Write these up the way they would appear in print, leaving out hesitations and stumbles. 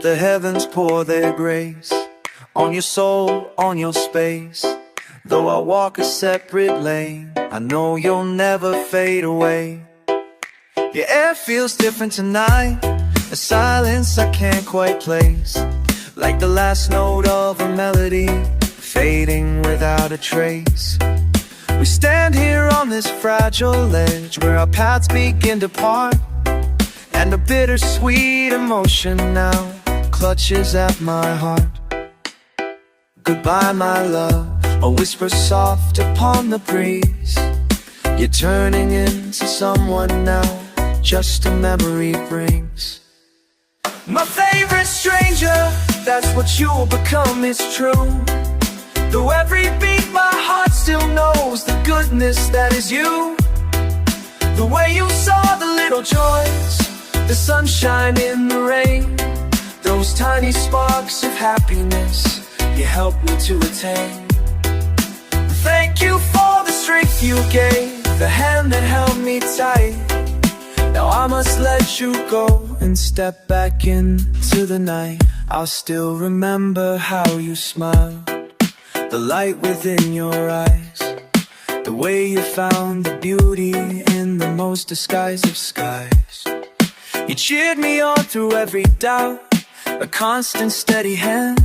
the heavens pour their grace on your soul, on your space. Though I walk a separate lane, I know you'll never fade away. Your air feels different tonight, a silence I can't quite place, like the last note of a melody, fading without a trace. We stand here on this fragile ledge, where our paths begin to part, and a bittersweet emotion now clutches at my heart. Goodbye, my love, a whisper soft upon the breeze. You're turning into someone now, just a memory brings. My favorite stranger, that's what you'll become, it's true. Though every beat my heart still knows the goodness that is you. The way you saw the little joys, the sunshine in the rain, those tiny sparks of happiness you helped me to attain. Thank you for the strength you gave, the hand that held me tight. Now I must let you go and step back into the night. I'll still remember how you smiled, the light within your eyes, the way you found the beauty in the most disguised of skies. You cheered me on through every doubt, a constant steady hand,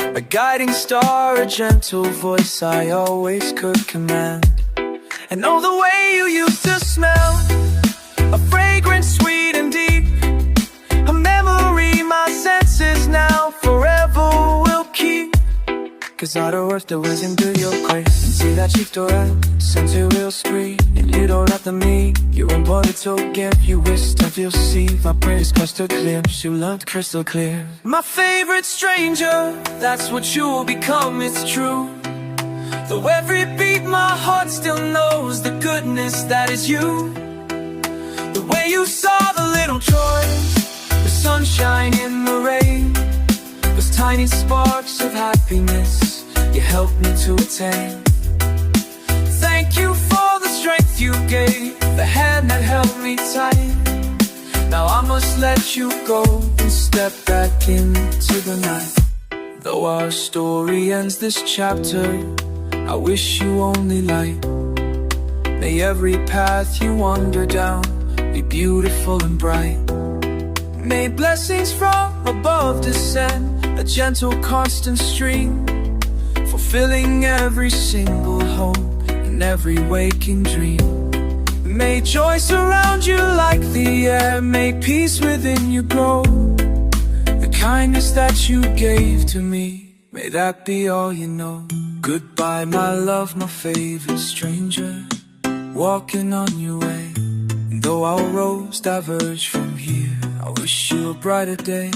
a guiding star, a gentle voice I always could command. And oh, the way you used to smell, a fragrance sweet and deep, a memory my senses now forever will keep. Cause out of words, was into your grace, and see that Theodore, since you will scream, and you don't have to me. You imported to give, you wished that you'll see my praise crystal clear. You loved crystal clear. My favorite stranger, that's what you'll become, it's true. Though every beat my heart still knows the goodness that is you. The way you saw the little joys, the sunshine in the rain, those tiny sparks of happiness you helped me to attain. Thank you for the strength you gave, the hand that held me tight. Now I must let you go and step back into the night. Though our story ends this chapter, I wish you only light. May every path you wander down be beautiful and bright. May blessings from above descend, a gentle constant stream, fulfilling every single hope and every waking dream. May joy surround you like the air, may peace within you grow. The kindness that you gave to me, may that be all you know. Goodbye, my love, my favorite stranger, walking on your way. And though our roads diverge from here, I wish you a brighter day.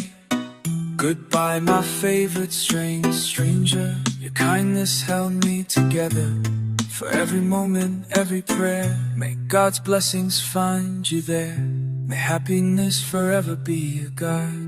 Goodbye, my favorite strange stranger, your kindness held me together. For every moment, every prayer, may God's blessings find you there. May happiness forever be your guide.